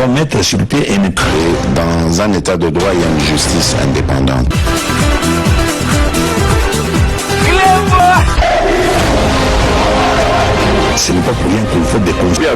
doit mettre sur le pied et dans un état de droit, il y a une justice indépendante. Ce n'est pas pour rien qu'il faut des conseils.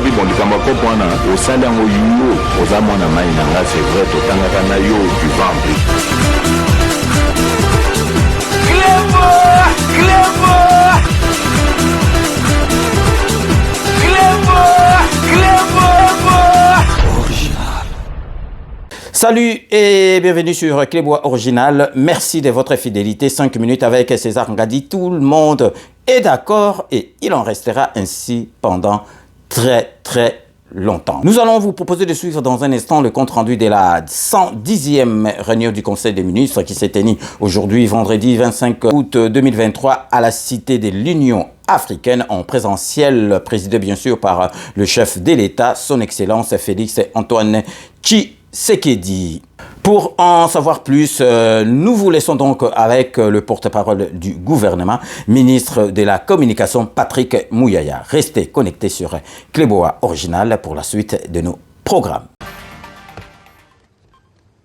Salut et bienvenue sur Clébois Original. Merci de votre fidélité. 5 minutes avec César Ngadi. Tout le monde est d'accord et il en restera ainsi pendant très longtemps. Nous allons vous proposer de suivre dans un instant le compte rendu de la 110e réunion du Conseil des ministres qui s'est tenue aujourd'hui, vendredi 25 août 2023 à la Cité de l'Union africaine en présentiel, présidé bien sûr par le chef de l'État, son Excellence Félix Antoine Tshisekedi. Pour en savoir plus, nous vous laissons donc avec le porte-parole du gouvernement, ministre de la Communication, Patrick Mouyaya. Restez connectés sur Clébois Original pour la suite de nos programmes.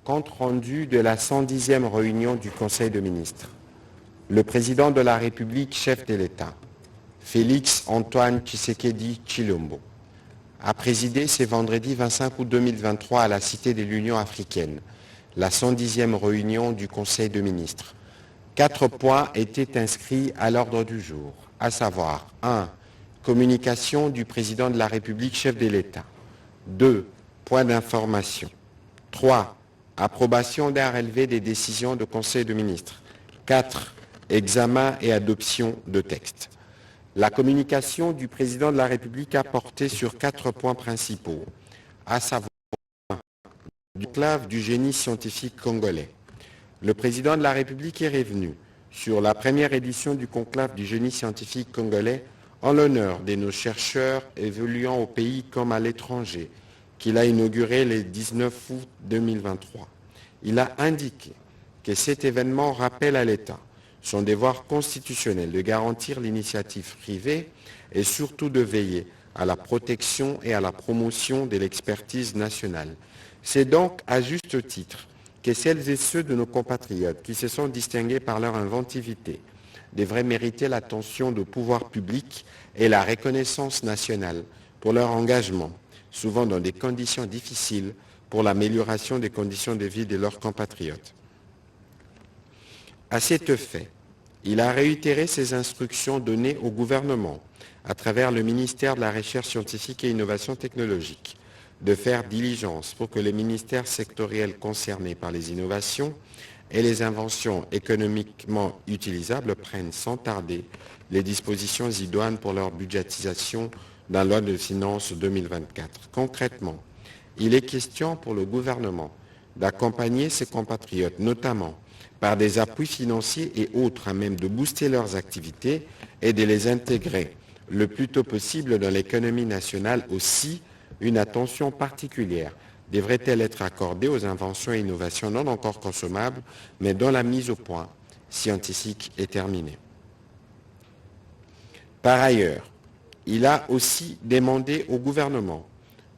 Compte rendu de la 110e réunion du Conseil des ministres. Le président de la République, chef de l'État, Félix Antoine Tshisekedi Tshilombo, a présidé ce vendredi 25 août 2023 à la Cité de l'Union africaine, la 110e réunion du Conseil des ministres. 4 points étaient inscrits à l'ordre du jour, à savoir 1. Communication du président de la République, chef de l'État. 2. Point d'information. 3. Approbation d'un relevé des décisions du Conseil des ministres. 4. Examen et adoption de textes. La communication du président de la République a porté sur 4 points principaux, à savoir du conclave du génie scientifique congolais. Le président de la République est revenu sur la première édition du conclave du génie scientifique congolais en l'honneur de nos chercheurs évoluant au pays comme à l'étranger, qu'il a inauguré le 19 août 2023. Il a indiqué que cet événement rappelle à l'État son devoir constitutionnel de garantir l'initiative privée et surtout de veiller à la protection et à la promotion de l'expertise nationale. C'est donc à juste titre que celles et ceux de nos compatriotes qui se sont distingués par leur inventivité devraient mériter l'attention du pouvoir public et la reconnaissance nationale pour leur engagement, souvent dans des conditions difficiles, pour l'amélioration des conditions de vie de leurs compatriotes. À cet fait, il a réitéré ses instructions données au gouvernement à travers le ministère de la Recherche scientifique et Innovation technologique de faire diligence pour que les ministères sectoriels concernés par les innovations et les inventions économiquement utilisables prennent sans tarder les dispositions idoines pour leur budgétisation dans la loi de finances 2024. Concrètement, il est question pour le gouvernement d'accompagner ses compatriotes, notamment par des appuis financiers et autres à même de booster leurs activités et de les intégrer le plus tôt possible dans l'économie nationale. Aussi, une attention particulière devrait-elle être accordée aux inventions et innovations non encore consommables, mais dont la mise au point scientifique est terminée. Par ailleurs, il a aussi demandé au gouvernement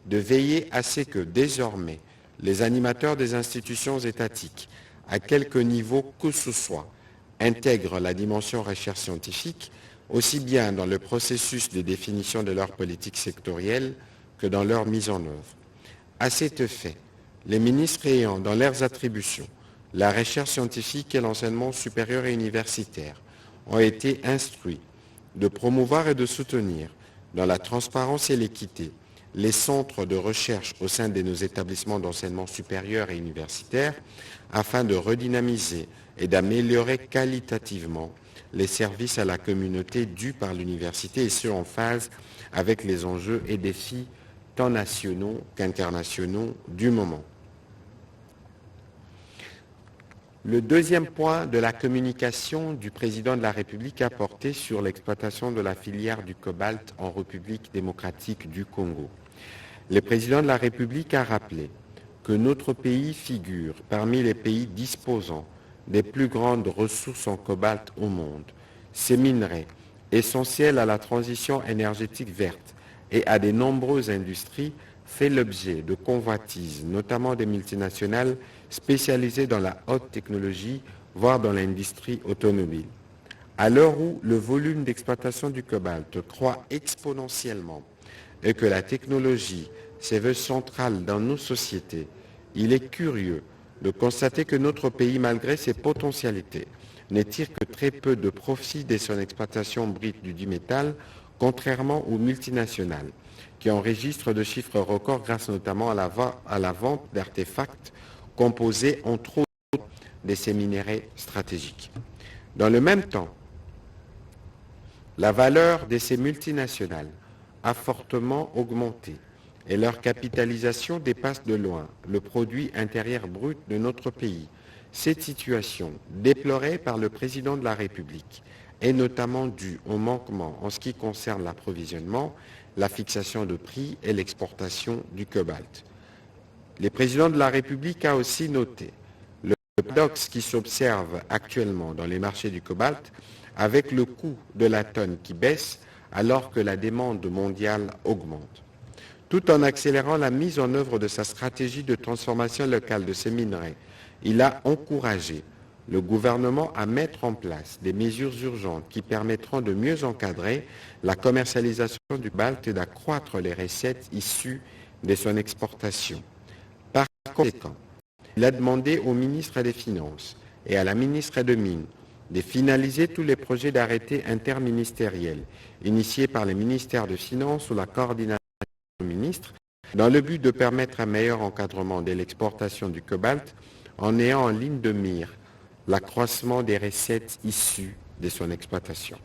de veiller à ce que désormais les animateurs des institutions étatiques, à quelque niveau que ce soit, intègrent la dimension recherche scientifique, aussi bien dans le processus de définition de leur politique sectorielle que dans leur mise en œuvre. À cet fait, les ministres ayant dans leurs attributions la recherche scientifique et l'enseignement supérieur et universitaire ont été instruits de promouvoir et de soutenir, dans la transparence et l'équité, les centres de recherche au sein de nos établissements d'enseignement supérieur et universitaire afin de redynamiser et d'améliorer qualitativement les services à la communauté dus par l'université et ce en phase avec les enjeux et défis tant nationaux qu'internationaux du moment. Le deuxième point de la communication du président de la République a porté sur l'exploitation de la filière du cobalt en République démocratique du Congo. Le président de la République a rappelé que notre pays figure parmi les pays disposant des plus grandes ressources en cobalt au monde. Ces minerais, essentiels à la transition énergétique verte et à de nombreuses industries, fait l'objet de convoitises, notamment des multinationales spécialisées dans la haute technologie, voire dans l'industrie automobile. À l'heure où le volume d'exploitation du cobalt croît exponentiellement et que la technologie se veut centrale dans nos sociétés, il est curieux de constater que notre pays, malgré ses potentialités, ne tire que très peu de profit de son exploitation brute du métal, contrairement aux multinationales, qui enregistrent de chiffres records grâce notamment à la vente d'artefacts composés entre autres de ces minéraux stratégiques. Dans le même temps, la valeur de ces multinationales a fortement augmenté et leur capitalisation dépasse de loin le produit intérieur brut de notre pays. Cette situation, déplorée par le président de la République, est notamment due au manquement en ce qui concerne l'approvisionnement, la fixation de prix et l'exportation du cobalt. Le président de la République a aussi noté le paradoxe qui s'observe actuellement dans les marchés du cobalt avec le coût de la tonne qui baisse alors que la demande mondiale augmente. Tout en accélérant la mise en œuvre de sa stratégie de transformation locale de ces minerais, il a encouragé le gouvernement à mettre en place des mesures urgentes qui permettront de mieux encadrer la commercialisation du cobalt et d'accroître les recettes issues de son exportation. Par conséquent, il a demandé au ministre des Finances et à la ministre des Mines de finaliser tous les projets d'arrêtés interministériels initiés par le ministère des Finances sous la coordination du ministre dans le but de permettre un meilleur encadrement de l'exportation du cobalt en ayant en ligne de mire l'accroissement des recettes issues de son exploitation.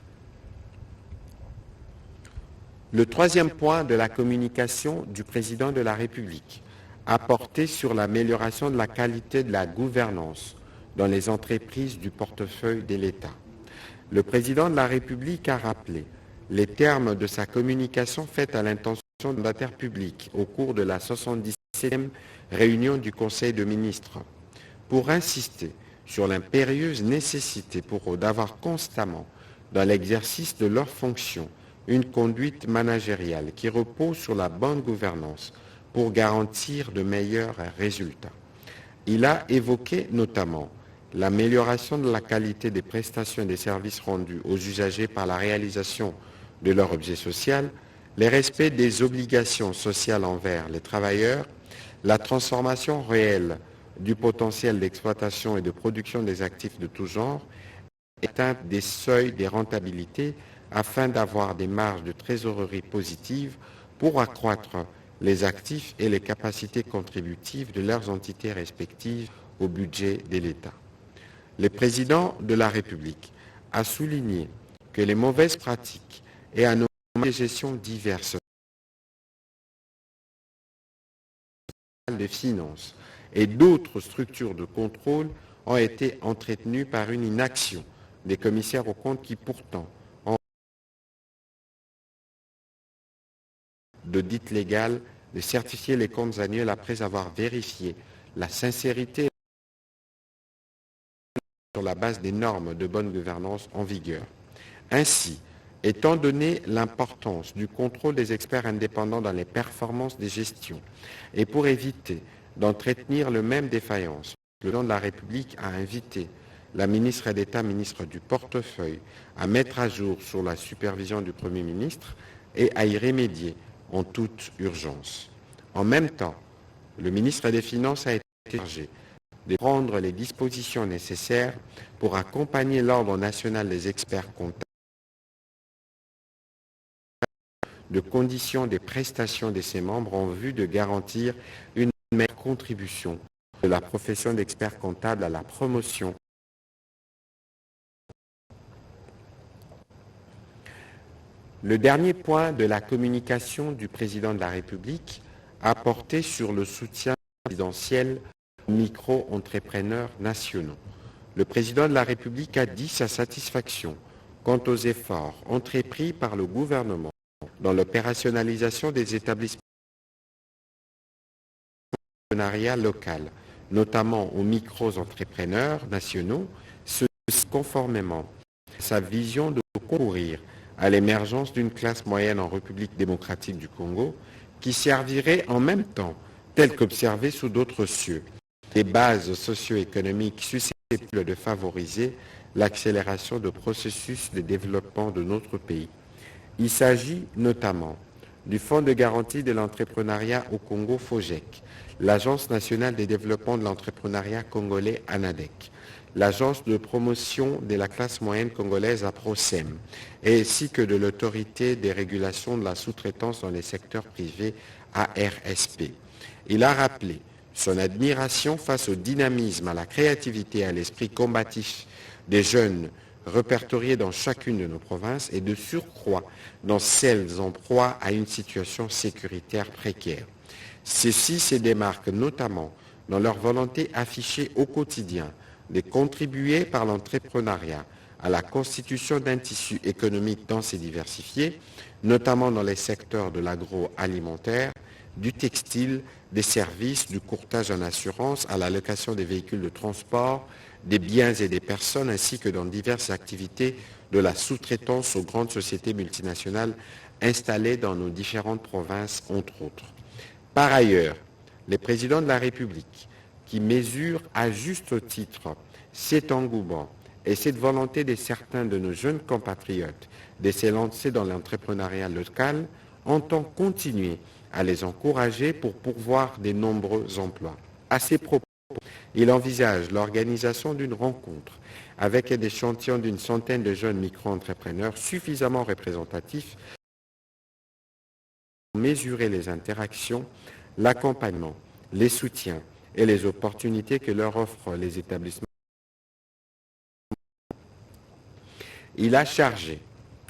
Le troisième point de la communication du président de la République a porté sur l'amélioration de la qualité de la gouvernance dans les entreprises du portefeuille de l'État. Le président de la République a rappelé les termes de sa communication faite à l'intention du mandataire public au cours de la 77e réunion du Conseil de ministres pour insister sur l'impérieuse nécessité pour eux d'avoir constamment, dans l'exercice de leurs fonctions, une conduite managériale qui repose sur la bonne gouvernance pour garantir de meilleurs résultats. Il a évoqué notamment l'amélioration de la qualité des prestations et des services rendus aux usagers par la réalisation de leur objet social, le respect des obligations sociales envers les travailleurs, la transformation réelle du potentiel d'exploitation et de production des actifs de tout genre, atteinte des seuils des rentabilités afin d'avoir des marges de trésorerie positives pour accroître les actifs et les capacités contributives de leurs entités respectives au budget de l'État. Le président de la République a souligné que les mauvaises pratiques et anomalies de gestion diverses des finances et d'autres structures de contrôle ont été entretenues par une inaction des commissaires aux comptes qui pourtant ont de dite légale de certifier les comptes annuels après avoir vérifié la sincérité sur la base des normes de bonne gouvernance en vigueur. Ainsi, étant donné l'importance du contrôle des experts indépendants dans les performances des gestions et pour éviter d'entretenir le même défaillance, le président de la République a invité la ministre d'État, ministre du portefeuille, à mettre à jour sur la supervision du Premier ministre et à y remédier en toute urgence. En même temps, le ministre des Finances a été chargé de prendre les dispositions nécessaires pour accompagner l'Ordre national des experts comptables de conditions des prestations de ses membres en vue de garantir une meilleure contribution de la profession d'expert comptable à la promotion. Le dernier point de la communication du président de la République a porté sur le soutien présidentiel aux micro-entrepreneurs nationaux. Le président de la République a dit sa satisfaction quant aux efforts entrepris par le gouvernement dans l'opérationnalisation des établissements partenariat local, notamment aux micro-entrepreneurs nationaux, ceci conformément à sa vision de concourir à l'émergence d'une classe moyenne en République démocratique du Congo qui servirait en même temps, tel qu'observé sous d'autres cieux, des bases socio-économiques susceptibles de favoriser l'accélération de processus de développement de notre pays. Il s'agit notamment du Fonds de garantie de l'entrepreneuriat au Congo FOGEC, l'Agence nationale de développement de l'entrepreneuriat congolais ANADEC, l'Agence de promotion de la classe moyenne congolaise APROCEM, ainsi que de l'Autorité des régulations de la sous-traitance dans les secteurs privés ARSP. Il a rappelé son admiration face au dynamisme, à la créativité et à l'esprit combatif des jeunes répertoriés dans chacune de nos provinces et de surcroît dans celles en proie à une situation sécuritaire précaire. Ceux-ci se démarquent notamment dans leur volonté affichée au quotidien de contribuer par l'entrepreneuriat à la constitution d'un tissu économique dense et diversifié, notamment dans les secteurs de l'agroalimentaire, du textile, des services, du courtage en assurance, à la location des véhicules de transport, des biens et des personnes, ainsi que dans diverses activités de la sous-traitance aux grandes sociétés multinationales installées dans nos différentes provinces, entre autres. Par ailleurs, les présidents de la République, qui mesurent à juste titre cet engouement et cette volonté de certains de nos jeunes compatriotes de se lancer dans l'entrepreneuriat local, entendent continuer à les encourager pour pourvoir de nombreux emplois. À ces propos, il envisage l'organisation d'une rencontre avec des échantillons d'une centaine de jeunes micro-entrepreneurs suffisamment représentatifs pour mesurer les interactions, l'accompagnement, les soutiens et les opportunités que leur offrent les établissements. Il a chargé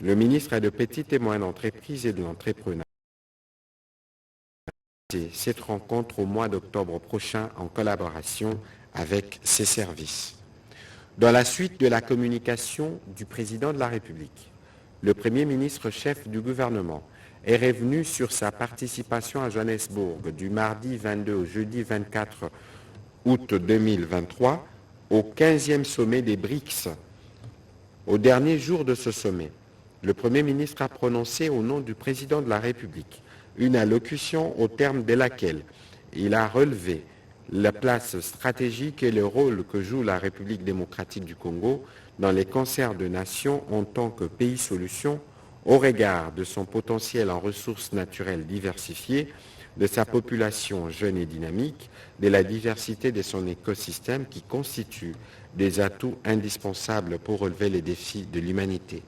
le ministre de Petites et Moyennes Entreprises et de l'Entrepreneuriat cette rencontre au mois d'octobre prochain en collaboration avec ses services. Dans la suite de la communication du président de la République, le Premier ministre chef du gouvernement est revenu sur sa participation à Johannesburg du mardi 22 au jeudi 24 août 2023 au 15e sommet des BRICS. Au dernier jour de ce sommet, le Premier ministre a prononcé au nom du président de la République une allocution au terme de laquelle il a relevé la place stratégique et le rôle que joue la République démocratique du Congo dans les concerts de nations en tant que pays solution au regard de son potentiel en ressources naturelles diversifiées, de sa population jeune et dynamique, de la diversité de son écosystème qui constitue des atouts indispensables pour relever les défis de l'humanité.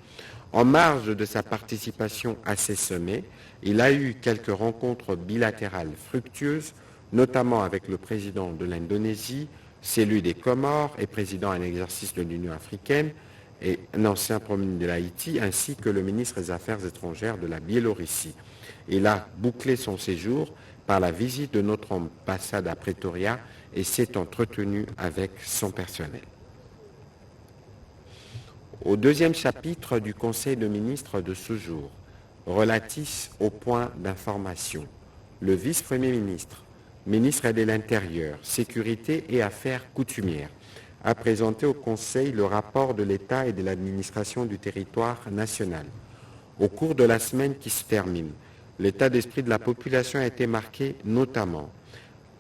En marge de sa participation à ces sommets, il a eu quelques rencontres bilatérales fructueuses, notamment avec le président de l'Indonésie, celui des Comores et président en exercice de l'Union africaine, et un ancien premier ministre de l'Haïti, ainsi que le ministre des Affaires étrangères de la Biélorussie. Il a bouclé son séjour par la visite de notre ambassade à Pretoria et s'est entretenu avec son personnel. Au deuxième chapitre du Conseil de ministres de ce jour, relatif au point d'information, le vice-premier ministre, ministre de l'Intérieur, Sécurité et Affaires coutumières, a présenté au Conseil le rapport de l'État et de l'administration du territoire national. Au cours de la semaine qui se termine, l'état d'esprit de la population a été marqué notamment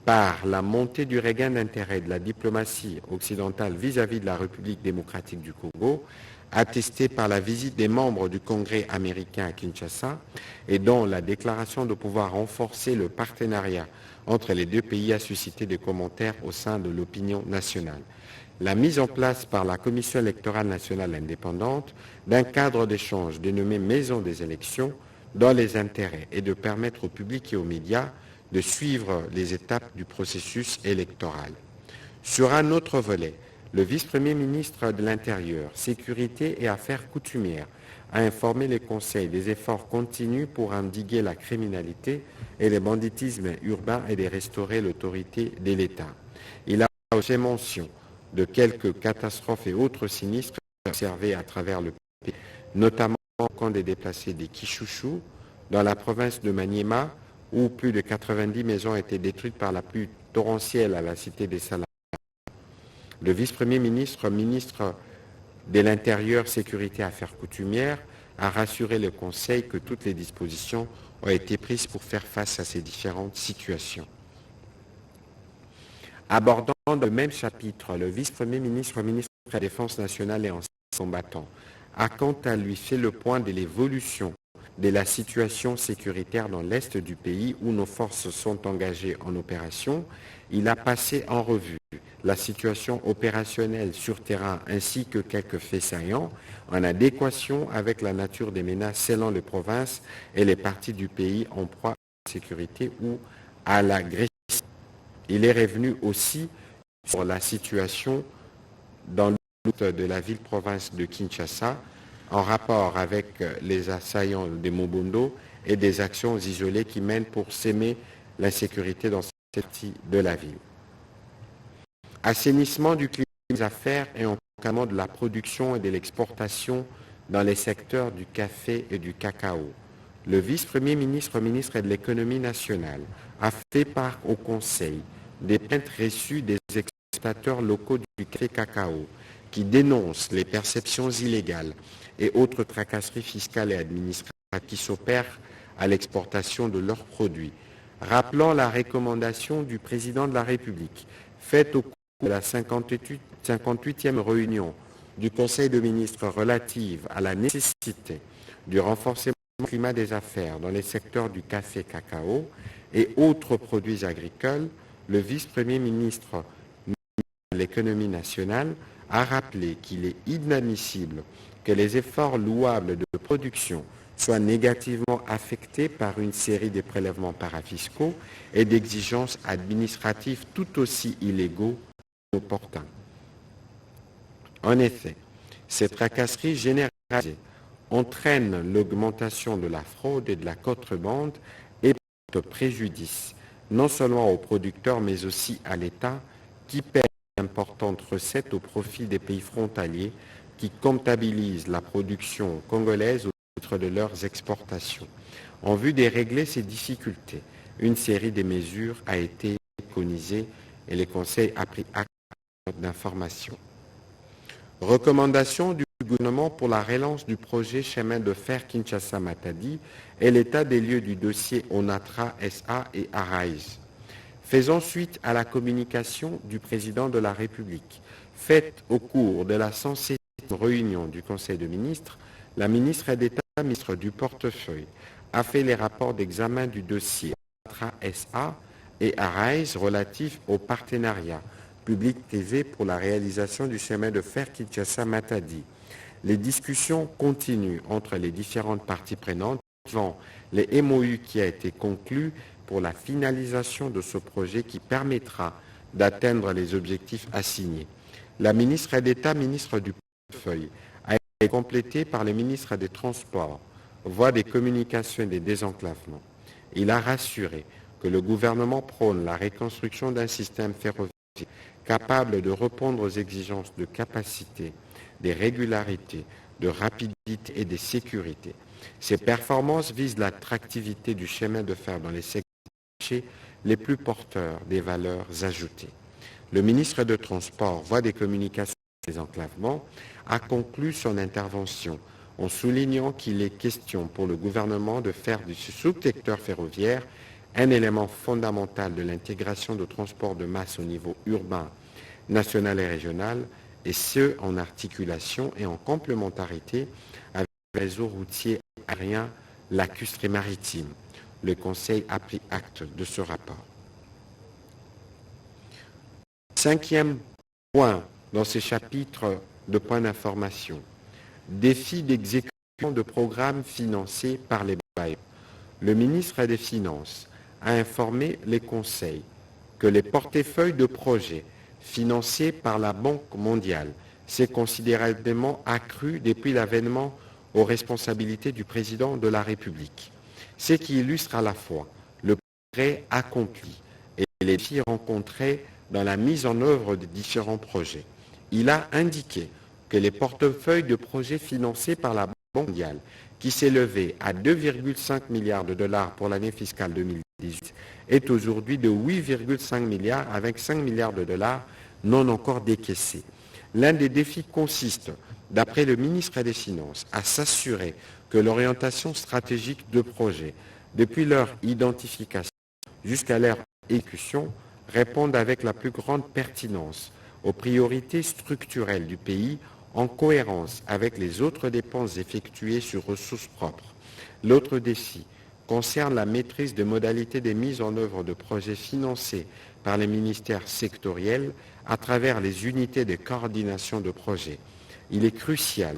par la montée du regain d'intérêt de la diplomatie occidentale vis-à-vis de la République démocratique du Congo, attestée par la visite des membres du Congrès américain à Kinshasa et dont la déclaration de pouvoir renforcer le partenariat entre les deux pays a suscité des commentaires au sein de l'opinion nationale. La mise en place par la Commission électorale nationale indépendante d'un cadre d'échange dénommé Maison des élections dans les intérêts et de permettre au public et aux médias de suivre les étapes du processus électoral. Sur un autre volet, le vice-premier ministre de l'Intérieur, Sécurité et Affaires coutumières a informé les conseils des efforts continus pour endiguer la criminalité et le banditisme urbain et de restaurer l'autorité de l'État. Il a fait mention de quelques catastrophes et autres sinistres observés à travers le pays, notamment au camp des déplacés des Kichouchou, dans la province de Maniema, où plus de 90 maisons ont été détruites par la pluie torrentielle à la cité des Salades. Le vice-premier ministre, ministre de l'Intérieur, Sécurité et Affaires coutumières, a rassuré le Conseil que toutes les dispositions ont été prises pour faire face à ces différentes situations. Abordant le même chapitre, le vice-premier ministre, ministre de la Défense nationale et ancien combattant, a quant à lui fait le point de l'évolution de la situation sécuritaire dans l'est du pays où nos forces sont engagées en opération. Il a passé en revue la situation opérationnelle sur terrain ainsi que quelques faits saillants en adéquation avec la nature des menaces selon les provinces et les parties du pays en proie à la sécurité ou à l'agression. Il est revenu aussi sur la situation dans le de la ville-province de Kinshasa en rapport avec les assaillants des Mobondo et des actions isolées qui mènent pour s'aimer l'insécurité dans cette partie de la ville. Assainissement du climat des affaires et encadrement de la production et de l'exportation dans les secteurs du café et du cacao. Le vice-premier ministre, ministre de l'économie nationale, a fait part au Conseil des plaintes reçues des exportateurs locaux du café cacao qui dénoncent les perceptions illégales et autres tracasseries fiscales et administratives qui s'opèrent à l'exportation de leurs produits. Rappelant la recommandation du président de la République faite au cours de la 58e réunion du Conseil de ministres relative à la nécessité du renforcement du climat des affaires dans les secteurs du café cacao et autres produits agricoles, le vice-premier ministre de l'économie nationale a rappelé qu'il est inadmissible que les efforts louables de production soient négativement affectés par une série de prélèvements parafiscaux et d'exigences administratives tout aussi illégaux qu'opportuns. En effet, ces tracasseries généralisées entraînent l'augmentation de la fraude et de la contrebande et portent préjudice non seulement aux producteurs mais aussi à l'État qui perd d'importantes recettes au profit des pays frontaliers qui comptabilisent la production congolaise au titre de leurs exportations. En vue de régler ces difficultés, une série de mesures a été préconisée et le Conseil a pris acte d'information. Recommandation du gouvernement pour la relance du projet chemin de fer Kinshasa-Matadi et l'état des lieux du dossier Onatra SA et Arise. Faisant suite à la communication du président de la République, faite au cours de la 107e réunion du Conseil de ministres, la ministre d'État, ministre du portefeuille, a fait les rapports d'examen du dossier Onatra SA et Arise relatifs au partenariat public-privé pour la réalisation du chemin de fer Kinshasa-Matadi. Les discussions continuent entre les différentes parties prenantes devant les MOU qui a été conclu pour la finalisation de ce projet qui permettra d'atteindre les objectifs assignés. La ministre d'État, ministre du portefeuille, a été complétée par le ministre des Transports, voie des communications et des désenclavements. Il a rassuré que le gouvernement prône la reconstruction d'un système ferroviaire capable de répondre aux exigences de capacité, de régularité, de rapidité et de sécurité. Ces performances visent l'attractivité du chemin de fer dans les secteurs les plus porteurs des valeurs ajoutées. Le ministre des Transports, voie des communications et des enclavements, a conclu son intervention en soulignant qu'il est question pour le gouvernement de faire du sous-secteur ferroviaire un élément fondamental de l'intégration de transport de masse au niveau urbain, national et régional, et ce, en articulation et en complémentarité avec le réseau routier aérien lacustre et maritime. Le Conseil a pris acte de ce rapport. 5e point dans ce chapitre de points d'information. Défi d'exécution de programmes financés par les bailleurs. Le ministre des Finances a informé les conseils que les portefeuilles de projets financés par la Banque mondiale s'est considérablement accru depuis l'avènement aux responsabilités du président de la République, ce qui illustre à la fois le progrès accompli et les défis rencontrés dans la mise en œuvre de différents projets. Il a indiqué que les portefeuilles de projets financés par la Banque mondiale, qui s'élevait à 2,5 milliards de dollars pour l'année fiscale 2018, est aujourd'hui de 8,5 milliards avec 5 milliards de dollars non encore décaissés. L'un des défis consiste, d'après le ministre des Finances, à s'assurer que l'orientation stratégique de projet depuis leur identification jusqu'à leur exécution, répondent avec la plus grande pertinence aux priorités structurelles du pays en cohérence avec les autres dépenses effectuées sur ressources propres. L'autre défi concerne la maîtrise des modalités des mises en œuvre de projets financés par les ministères sectoriels à travers les unités de coordination de projets. Il est crucial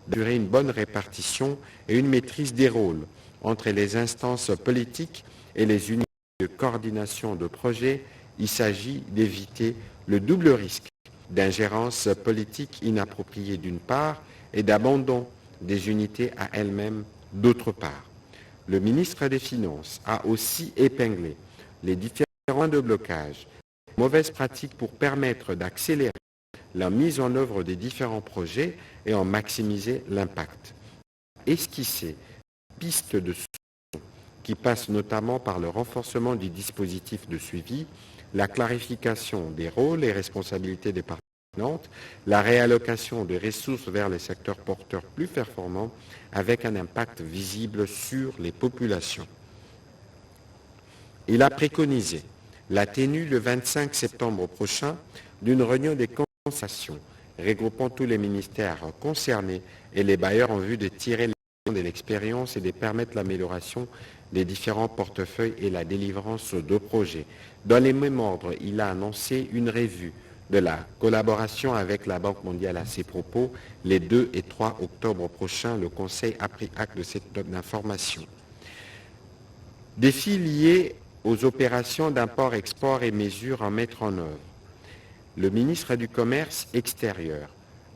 d'assurer une bonne répartition et une maîtrise des rôles entre les instances politiques et les unités de coordination de projets. Il s'agit d'éviter le double risque d'ingérence politique inappropriée d'une part et d'abandon des unités à elles-mêmes d'autre part. Le ministre des Finances a aussi épinglé les différents points de blocage, les mauvaises pratiques pour permettre d'accélérer la mise en œuvre des différents projets et en maximiser l'impact. Esquisser pistes de solutions qui passent notamment par le renforcement du dispositif de suivi, la clarification des rôles et responsabilités des parties prenantes, la réallocation des ressources vers les secteurs porteurs plus performants avec un impact visible sur les populations. Il a préconisé la tenue le 25 septembre prochain d'une réunion des concertations regroupant tous les ministères concernés et les bailleurs en vue de tirer les leçons de l'expérience et de permettre l'amélioration des différents portefeuilles et la délivrance de projets. Dans les mêmes ordres, il a annoncé une revue de la collaboration avec la Banque mondiale à ces propos. Les 2 et 3 octobre prochains, le Conseil a pris acte de cette note d'information. Défis liés aux opérations d'import-export et mesures à mettre en œuvre. Le ministre du Commerce extérieur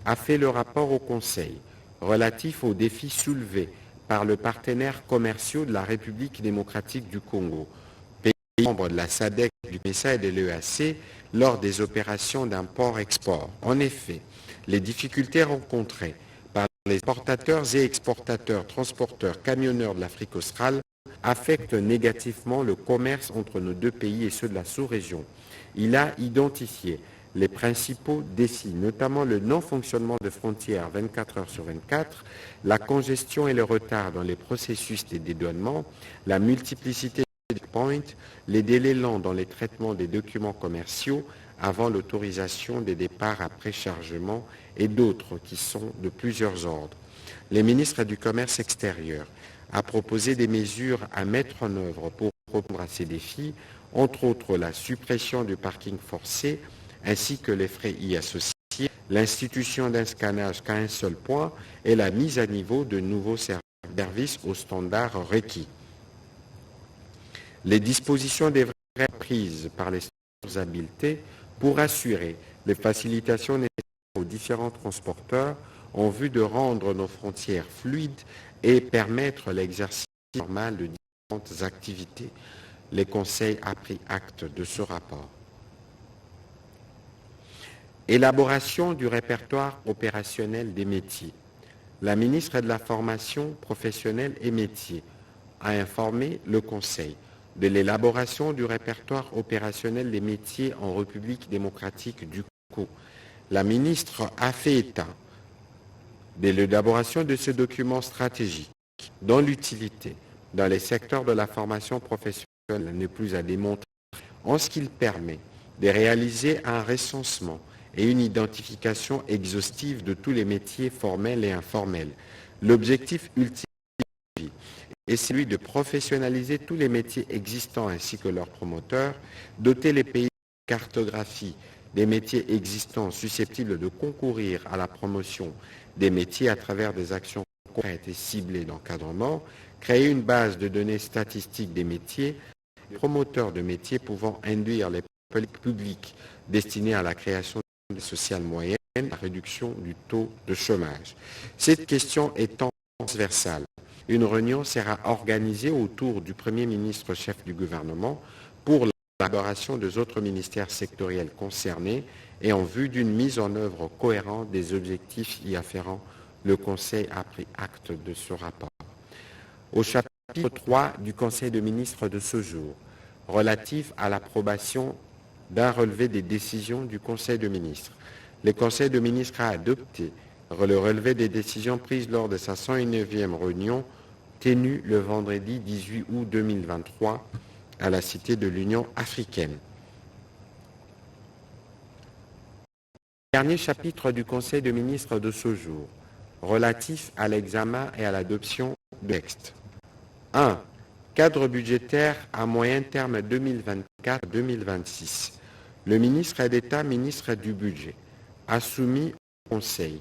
a fait le rapport au Conseil relatif aux défis soulevés par le partenaire commercial de la République démocratique du Congo, pays membre de la SADC, du MESA et de l'EAC, lors des opérations d'import-export. En effet, les difficultés rencontrées par les importateurs et exportateurs, transporteurs, camionneurs de l'Afrique australe affectent négativement le commerce entre nos deux pays et ceux de la sous-région. Il a identifié les principaux défis, notamment le non-fonctionnement de frontières 24 heures sur 24, la congestion et le retard dans les processus de dédouanement, la multiplicité des points, les délais lents dans les traitements des documents commerciaux avant l'autorisation des départs à préchargement et d'autres qui sont de plusieurs ordres. Les ministres du Commerce extérieur a proposé des mesures à mettre en œuvre pour répondre à ces défis, entre autres la suppression du parking forcé, ainsi que les frais y associés, l'institution d'un scannage qu'à un seul point et la mise à niveau de nouveaux services aux standards requis. Les dispositions devraient être prises par les structures habilitées pour assurer les facilitations nécessaires aux différents transporteurs en vue de rendre nos frontières fluides et permettre l'exercice normal de différentes activités. Le Conseil a pris acte de ce rapport. Élaboration du répertoire opérationnel des métiers. La ministre de la Formation professionnelle et métiers a informé le Conseil de l'élaboration du répertoire opérationnel des métiers en République démocratique du Congo. La ministre a fait état de l'élaboration de ce document stratégique dont l'utilité dans les secteurs de la formation professionnelle n'est plus à démontrer en ce qu'il permet de réaliser un recensement et une identification exhaustive de tous les métiers formels et informels. L'objectif ultime est celui de professionnaliser tous les métiers existants ainsi que leurs promoteurs, doter les pays de cartographie des métiers existants susceptibles de concourir à la promotion des métiers à travers des actions concrètes et ciblées d'encadrement, créer une base de données statistiques des métiers, promoteurs de métiers pouvant induire les politiques publiques destinées à la création sociale moyenne, la réduction du taux de chômage. Cette question étant transversale, une réunion sera organisée autour du Premier ministre chef du gouvernement pour l'élaboration des autres ministères sectoriels concernés et en vue d'une mise en œuvre cohérente des objectifs y afférents. Le Conseil a pris acte de ce rapport. Au chapitre 3 du Conseil des ministres de ce jour, relatif à l'approbation d'un relevé des décisions du Conseil des ministres. Le Conseil des ministres a adopté le relevé des décisions prises lors de sa 109e réunion tenue le vendredi 18 août 2023 à la Cité de l'Union africaine. Dernier chapitre du Conseil des ministres de ce jour, relatif à l'examen et à l'adoption de textes. 1. Cadre budgétaire à moyen terme 2024-2026. Le ministre d'État, ministre du Budget, a soumis au Conseil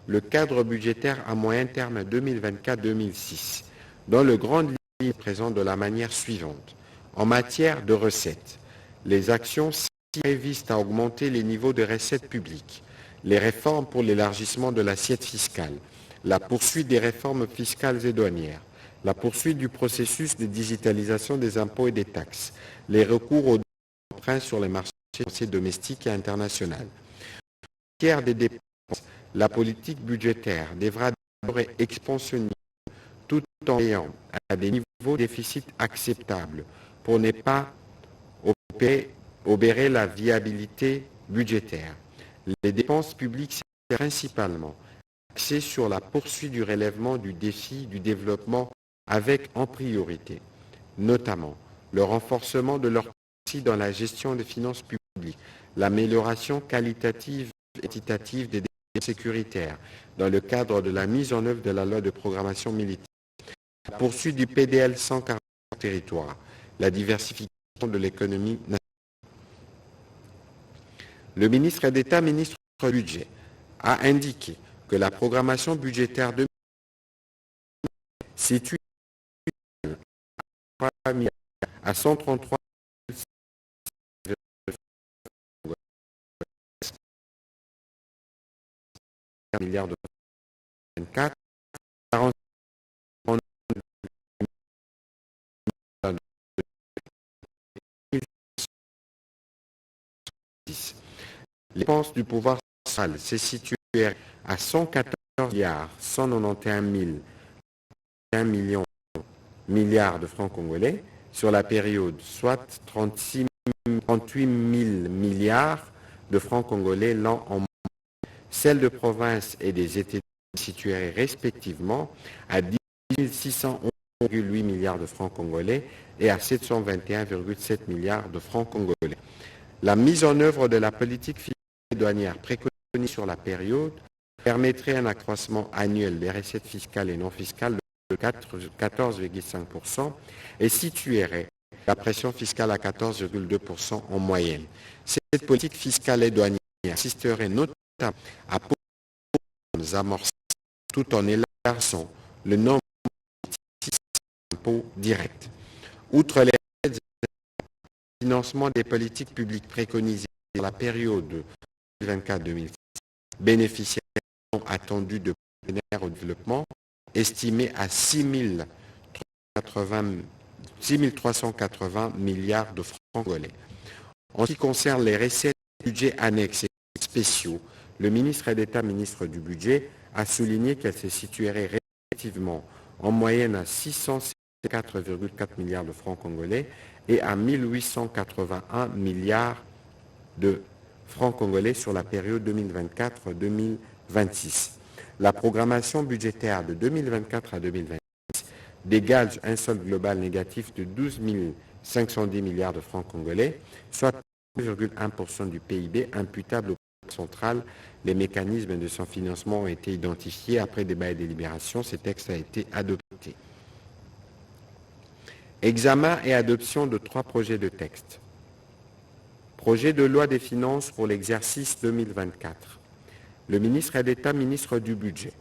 le cadre budgétaire à moyen terme 2024-2006, dont le grand ligne présente de la manière suivante. En matière de recettes, les actions visent à augmenter les niveaux de recettes publiques, les réformes pour l'élargissement de l'assiette fiscale, la poursuite des réformes fiscales et douanières, la poursuite du processus de digitalisation des impôts et des taxes, les recours aux emprunts sur les marchés financiers domestiques et internationaux. En matière des dépenses, la politique budgétaire devra demeurer expansionniste tout en ayant à des niveaux de déficit acceptables pour ne pas obérer la viabilité budgétaire. Les dépenses publiques sont principalement axées sur la poursuite du relèvement du défi du développement avec en priorité, notamment le renforcement de leur capacité dans la gestion des finances publiques, l'amélioration qualitative et quantitative des dépenses sécuritaires dans le cadre de la mise en œuvre de la loi de programmation militaire, la poursuite du PDL 140 territoires, la diversification de l'économie nationale. Le ministre d'État, ministre du Budget, a indiqué que la programmation budgétaire de situe à 133 milliards de 24, 40 les dépenses du pouvoir central se situent à 114 milliards 191 milliards de francs congolais sur la période, soit 38 000 milliards de francs congolais l'an en moyenne. Celles de province et des États situées respectivement à 10 611,8 milliards de francs congolais et à 721,7 milliards de francs congolais. La mise en œuvre de la politique fiscale et douanière préconisée sur la période permettrait un accroissement annuel des recettes fiscales et non fiscales de 14,5% et situerait la pression fiscale à 14,2% en moyenne. Cette politique fiscale et douanière assisterait notamment à amorcer tout en élargissant le nombre d'impôts directs. Outre les aides, le financement des politiques publiques préconisées dans la période 2024-2026 bénéficiaires attendus de partenaires au développement estimés à 6 380 milliards de francs congolais. En ce qui concerne les recettes du budget annexes et spéciaux, le ministre d'État, ministre du Budget, a souligné qu'elle se situerait relativement en moyenne à 604,4 milliards de francs congolais et à 1881 milliards de francs congolais sur la période 2024-2026. La programmation budgétaire de 2024 à 2026 dégage un solde global négatif de 12 510 milliards de francs congolais, soit 2,1% du PIB imputable au central. Les mécanismes de son financement ont été identifiés après débat et délibération. Ce texte a été adopté. Examen et adoption de 3 projets de texte. Projet de loi des finances pour l'exercice 2024. Le ministre d'État, ministre du Budget,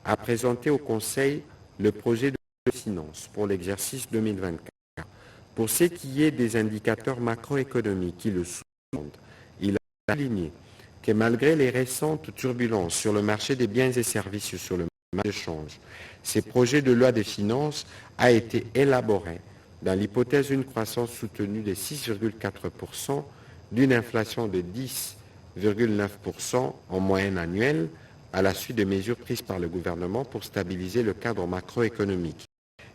a présenté au Conseil le projet de loi des finances pour l'exercice 2024. Pour ce qui est des indicateurs macroéconomiques qui le sous-tendent, il a souligné que malgré les récentes turbulences sur le marché des biens et services sur le marché de change, ce projet de loi des finances a été élaboré dans l'hypothèse d'une croissance soutenue de 6,4%, d'une inflation de 10,9% en moyenne annuelle à la suite des mesures prises par le gouvernement pour stabiliser le cadre macroéconomique.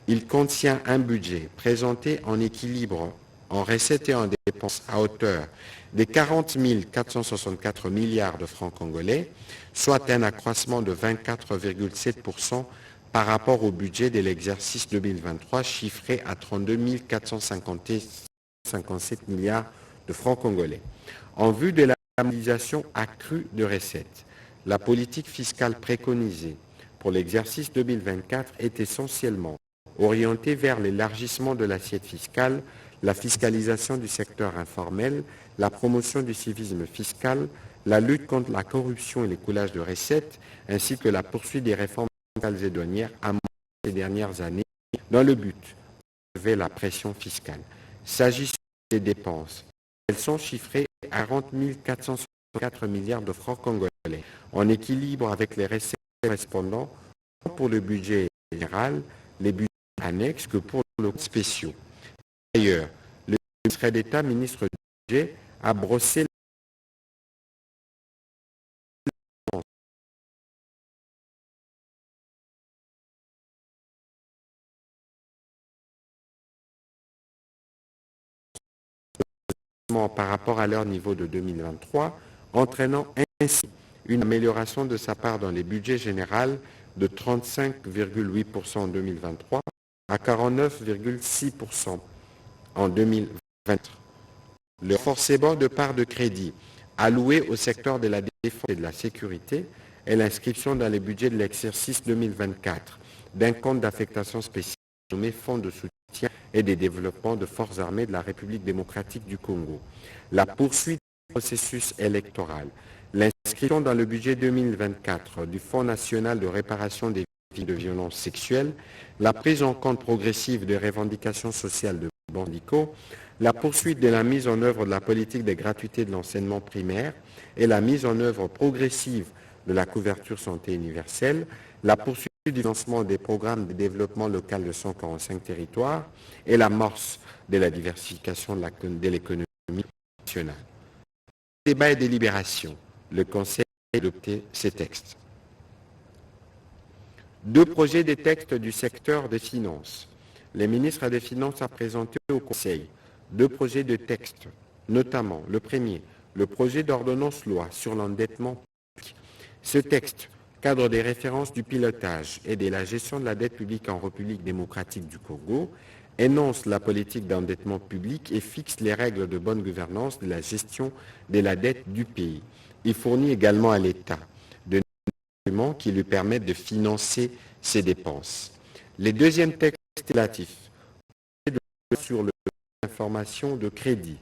Il contient un budget présenté en équilibre en recettes et en dépenses à hauteur de 40 464 milliards de francs congolais, soit un accroissement de 24,7% par rapport au budget de l'exercice 2023 chiffré à 32 457 milliards de francs congolais. En vue de la mobilisation accrue de recettes, la politique fiscale préconisée pour l'exercice 2024 est essentiellement orientée vers l'élargissement de l'assiette fiscale, la fiscalisation du secteur informel, la promotion du civisme fiscal, la lutte contre la corruption et l'écoulage de recettes, ainsi que la poursuite des réformes fiscales et douanières amorcées ces dernières années dans le but de lever la pression fiscale. S'agissant des dépenses, elles sont chiffrées à 40 464 milliards de francs congolais, en équilibre avec les recettes correspondant tant pour le budget général, les budgets annexes que pour les spéciaux. D'ailleurs, le ministre d'État, ministre du Budget, a brossé par rapport à leur niveau de 2023, entraînant ainsi une amélioration de sa part dans les budgets généraux de 35,8% en 2023 à 49,6% en 2024. Le renforcement de part de crédit alloué au secteur de la défense et de la sécurité et l'inscription dans les budgets de l'exercice 2024 d'un compte d'affectation spéciale nommé Fonds de soutien et des développements de forces armées de la République démocratique du Congo. La poursuite du processus électoral, l'inscription dans le budget 2024 du Fonds national de réparation des victimes de violences sexuelles, la prise en compte progressive des revendications sociales de Bandicot, la poursuite de la mise en œuvre de la politique de gratuité de l'enseignement primaire et la mise en œuvre progressive de la couverture santé universelle, la poursuite du lancement des programmes de développement local de 145 territoires et l'amorce de la diversification de l'économie nationale. Débat et délibération. Le Conseil a adopté ces textes. 2 projets de textes du secteur des finances. Les ministres des Finances ont présenté au Conseil 2 projets de textes, notamment le premier, le projet d'ordonnance-loi sur l'endettement public. Ce texte cadre des références du pilotage et de la gestion de la dette publique en République démocratique du Congo, énonce la politique d'endettement public et fixe les règles de bonne gouvernance de la gestion de la dette du pays. Il fournit également à l'État de instruments qui lui permettent de financer ses dépenses. Les deuxièmes textes relatifs sur l'information de crédit.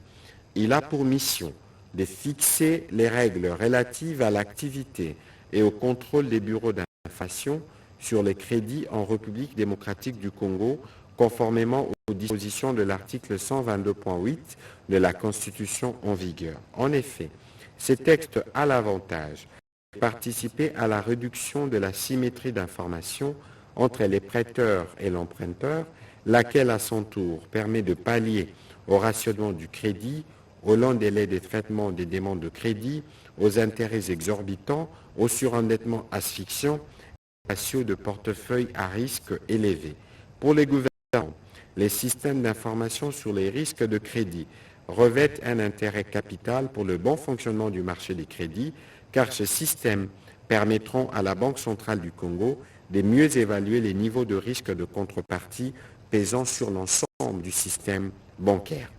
Il a pour mission de fixer les règles relatives à l'activité et au contrôle des bureaux d'information sur les crédits en République démocratique du Congo, conformément aux dispositions de l'article 122.8 de la Constitution en vigueur. En effet, ces textes a l'avantage de participer à la réduction de la symétrie d'information entre les prêteurs et l'emprunteur, laquelle à son tour permet de pallier au rationnement du crédit, au long délai de traitement des demandes de crédit, aux intérêts exorbitants, au surendettement asphyxiant, et ratios de portefeuille à risque élevé. Pour les gouvernements, les systèmes d'information sur les risques de crédit revêtent un intérêt capital pour le bon fonctionnement du marché des crédits, car ces systèmes permettront à la Banque centrale du Congo de mieux évaluer les niveaux de risque de contrepartie pesant sur l'ensemble du système bancaire.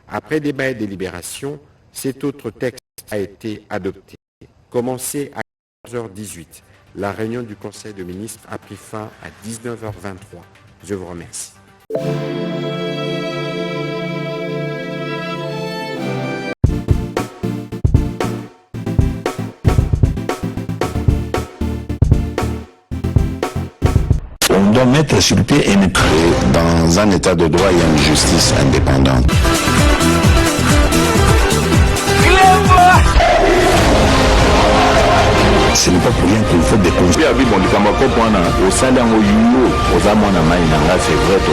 Après débat et délibération, cet autre texte a été adopté. Commencé à 14h18, la réunion du Conseil de ministres a pris fin à 19h23. Je vous remercie. On doit mettre sur pied et mettre dans un état de droit et une justice indépendante. Ce n'est pas pour rien qu'il faut déconstruire. C'est vrai, tu